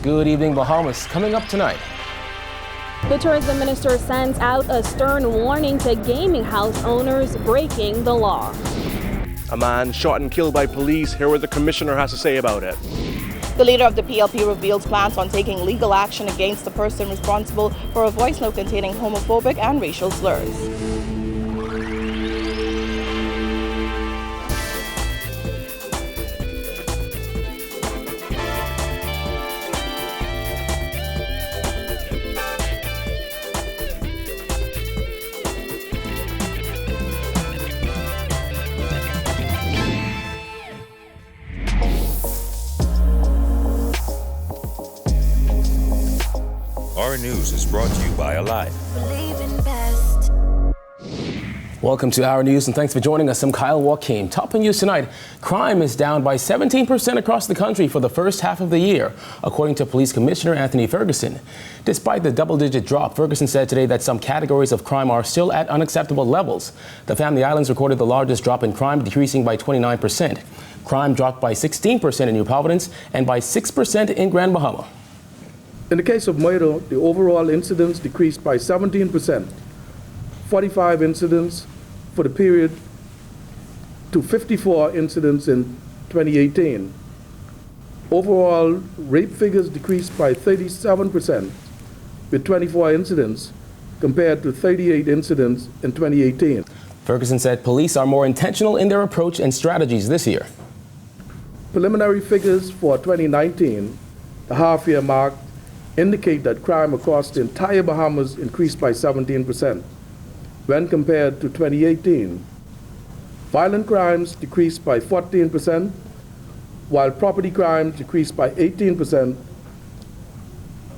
Good evening, Bahamas. Coming up tonight. The tourism minister sends out a stern warning to gaming house owners breaking the law. A man shot and killed by police. Hear what the commissioner has to say about it. The leader of the PLP reveals plans on taking legal action against the person responsible for a voice note containing homophobic and racial slurs. Our News is brought to you by Alive. Welcome to Our News and thanks for joining us. I'm Kyle Joaquin. Top news tonight, crime is down by 17% across the country for the first half of the year, according to Police Commissioner Anthony Ferguson. Despite the double-digit drop, Ferguson said today that some categories of crime are still at unacceptable levels. The Family Islands recorded the largest drop in crime, decreasing by 29%. Crime dropped by 16% in New Providence and by 6% in Grand Bahama. In the case of murder, the overall incidents decreased by 17%, 45 incidents for the period to 54 incidents in 2018. Overall, rape figures decreased by 37%, with 24 incidents compared to 38 incidents in 2018. Ferguson said police are more intentional in their approach and strategies this year. Preliminary figures for 2019, the half-year mark, indicate that crime across the entire Bahamas increased by 17% when compared to 2018. Violent crimes decreased by 14%, while property crimes decreased by 18%.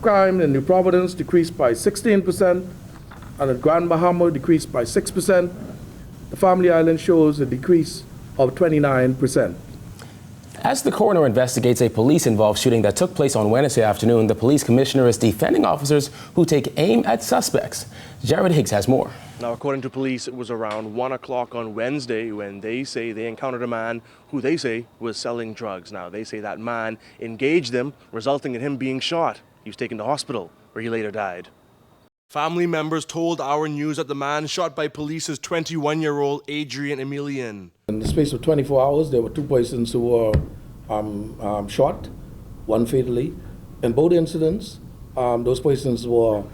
Crime in New Providence decreased by 16%, and in Grand Bahama decreased by 6%. The Family Island shows a decrease of 29%. As the coroner investigates a police-involved shooting that took place on Wednesday afternoon, the police commissioner is defending officers who take aim at suspects. Jared Higgs has more. Now, according to police, it was around 1 o'clock on Wednesday when they say they encountered a man who they say was selling drugs. Now, they say that man engaged them, resulting in him being shot. He was taken to hospital, where he later died. Family members told Our News that the man shot by police is 21-year-old ADRIAN EMILLIEN. In the space of 24 hours, there were 2 persons who were shot, one fatally. In both incidents, those persons were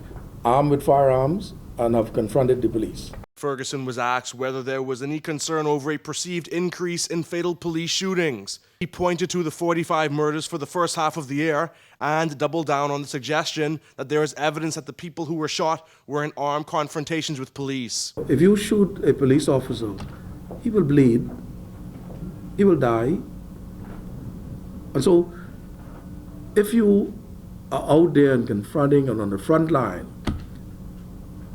armed with firearms and have confronted the police. Ferguson was asked whether there was any concern over a perceived increase in fatal police shootings. He pointed to the 45 murders for the first half of the year and doubled down on the suggestion that there is evidence that the people who were shot were in armed confrontations with police. If you shoot a police officer, he will bleed, he will die. And so, if you are out there and confronting and on the front line,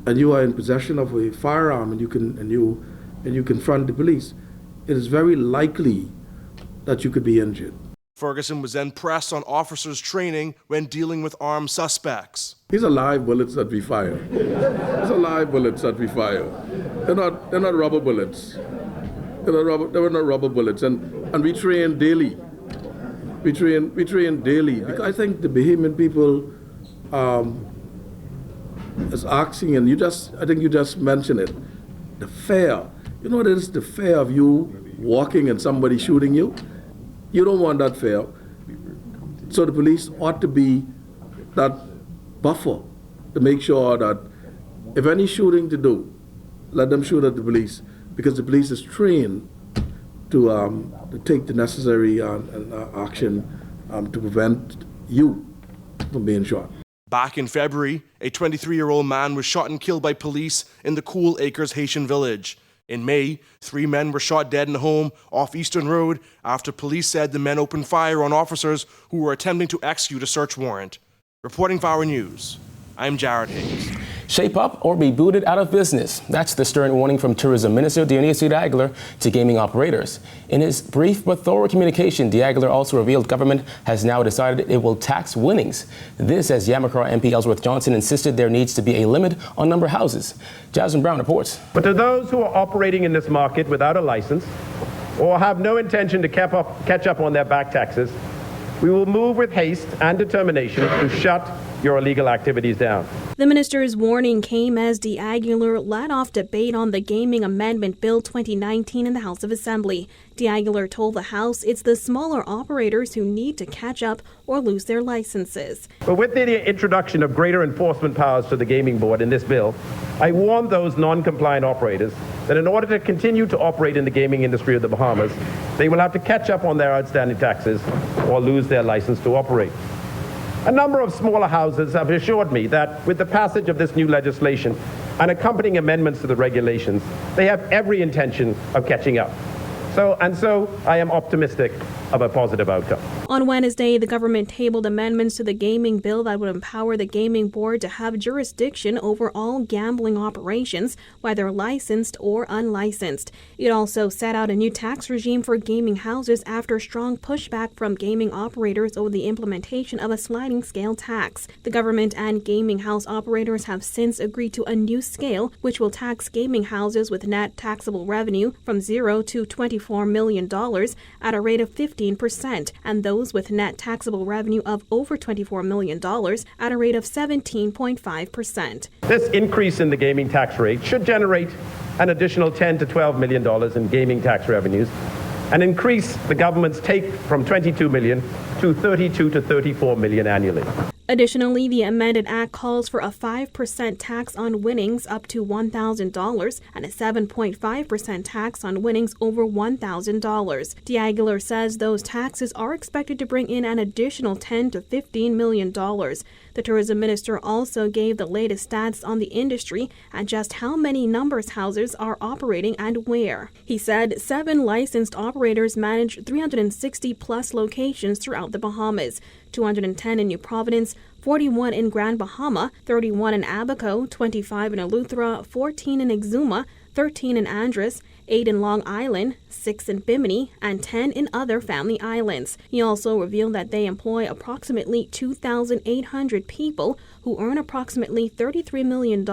and you are in possession of a firearm and you confront the police, it is very likely that you could be injured. Ferguson was then pressed on officers' training when dealing with armed suspects. These are live bullets that we fire. These are live bullets that we fire. They're not rubber bullets. They were not rubber bullets, and we train daily. We train daily because I think the Bahamian people is asking, and I think you just mentioned it, the fear. You know what it is, the fear of you walking and somebody shooting you? You don't want that fear. So the police ought to be that buffer to make sure that if any shooting to do, let them shoot at the police, because the police is trained to take the necessary action to prevent you from being shot. Back in February, a 23-year-old man was shot and killed by police in the Cool Acres Haitian village. In May, 3 men were shot dead in a home off Eastern Road after police said the men opened fire on officers who were attempting to execute a search warrant. Reporting for Our News, I'm Jared Higgs. Shape up or be booted out of business. That's the stern warning from Tourism Minister Dionisio to gaming operators. In his brief but thorough communication, Diagler also revealed government has now decided it will tax winnings. This as YAMACRAW MP Ellsworth Johnson insisted there needs to be a limit on number of houses. Jasmine Brown reports. But to those who are operating in this market without a license or have no intention to catch up on their back taxes, we will move with haste and determination to shut your illegal activities down. The minister's warning came as De Aguilar led off debate on the Gaming Amendment Bill 2019 in the House of Assembly. De Aguilar told the House it's the smaller operators who need to catch up or lose their licenses. But with the introduction of greater enforcement powers to the Gaming Board in this bill, I warn those non-compliant operators that in order to continue to operate in the gaming industry of the Bahamas, they will have to catch up on their outstanding taxes or lose their license to operate. A number of smaller houses have assured me that with the passage of this new legislation and accompanying amendments to the regulations, they have every intention of catching up. So I am optimistic of a positive outcome. On Wednesday, the government tabled amendments to the gaming bill that would empower the gaming board to have jurisdiction over all gambling operations, whether licensed or unlicensed. It also set out a new tax regime for gaming houses after strong pushback from gaming operators over the implementation of a sliding scale tax. The government and gaming house operators have since agreed to a new scale, which will tax gaming houses with net taxable revenue from $0 to $24 million at a rate of 15%, and those with net taxable revenue of over $24 million at a rate of 17.5%. This increase in the gaming tax rate should generate an additional $10 to $12 million in gaming tax revenues and increase the government's take from $22 million to $32 to $34 million annually. Additionally, the amended act calls for a 5% tax on winnings up to $1,000 and a 7.5% tax on winnings over $1,000. De Aguilar says those taxes are expected to bring in an additional $10 to $15 million. The tourism minister also gave the latest stats on the industry and just how many numbers houses are operating and where. He said 7 licensed operators manage 360 plus locations throughout the Bahamas, 210 in New Providence, 41 in Grand Bahama, 31 in Abaco, 25 in Eleuthera, 14 in Exuma, 13 in Andros, 8 in Long Island, 6 in Bimini, and 10 in other family islands. He also revealed that they employ approximately 2,800 people who earn approximately $33 million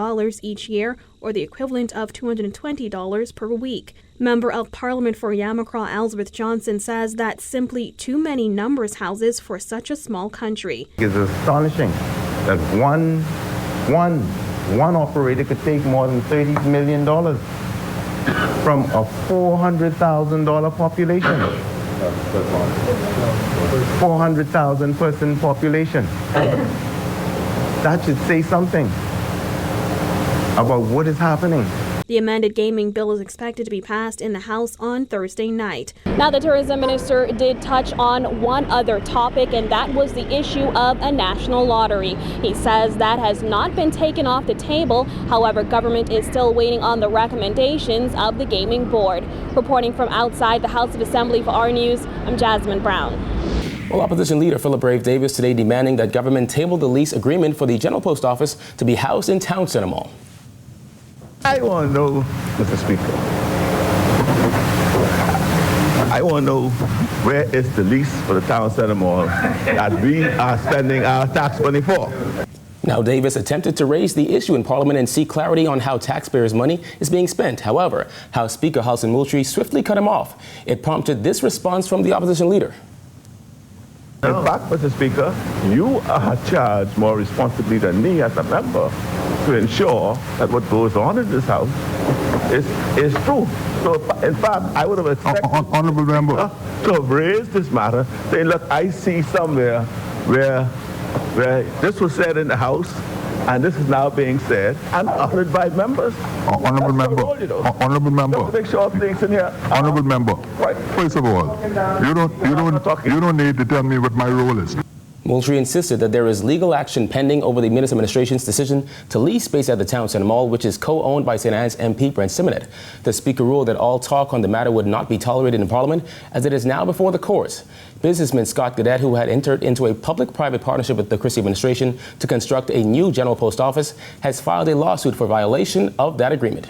each year, or the equivalent of $220 per week. Member of Parliament for YAMACRAW Ellsworth Johnson says that's simply too many numbers houses for such a small country. It's astonishing that one operator could take more than $30 million from a $400,000 population. 400,000 person population. That should say something about what is happening. The amended gaming bill is expected to be passed in the House on Thursday night. Now, the tourism minister did touch on one other topic, and that was the issue of a national lottery. He says that has not been taken off the table. However, government is still waiting on the recommendations of the gaming board. Reporting from outside the House of Assembly for our news, I'm Jasmine Brown. Well, opposition leader Philip Brave Davis today demanding that government table the lease agreement for the General Post Office to be housed in Town Center Mall. I want to know, Mr. Speaker, I want to know where is the lease for the Town Center Mall that we are spending our tax money for. Now, Davis attempted to raise the issue in Parliament and seek clarity on how taxpayers' money is being spent. However, House Speaker HALSON MOULTRIE swiftly cut him off. It prompted this response from the opposition leader. In fact, Mr. Speaker, you are charged more responsibly than me as a member to ensure that what goes on in this House is true. So, in fact, I would have expected Honorable Member to have raised this matter, saying, look, I see somewhere where this was said in the House, and this is now being said and uttered by members. Honorable Member. Honorable Member. Don't make sure things in here. Honorable Member. Right. First of all, you don't need to tell me what my role is. Moultrie insisted that there is legal action pending over the Minister Administration's decision to lease space at the Town Center Mall, which is co-owned by St. Anne's MP Brent Simonet. The Speaker ruled that all talk on the matter would not be tolerated in Parliament, as it is now before the courts. Businessman Scott Gadet, who had entered into a public-private partnership with the Christie administration to construct a new General Post Office, has filed a lawsuit for violation of that agreement.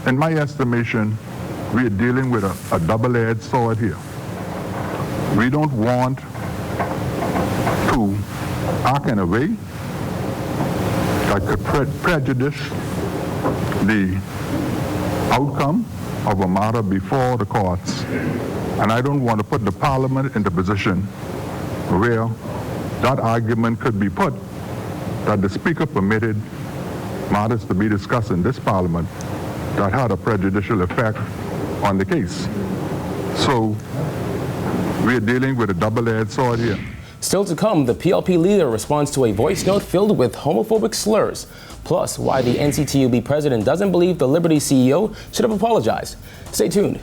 In my estimation, we are dealing with a double-edged sword here. We don't want to act in a way that could prejudice the outcome of a matter before the courts. And I don't want to put the Parliament in the position where that argument could be put that the Speaker permitted matters to be discussed in this Parliament that had a prejudicial effect on the case. So we're dealing with a double-edged sword here. Still to come, the PLP leader responds to a voice note filled with homophobic slurs, plus why the NCTUB president doesn't believe the Liberty CEO should have apologized. Stay tuned.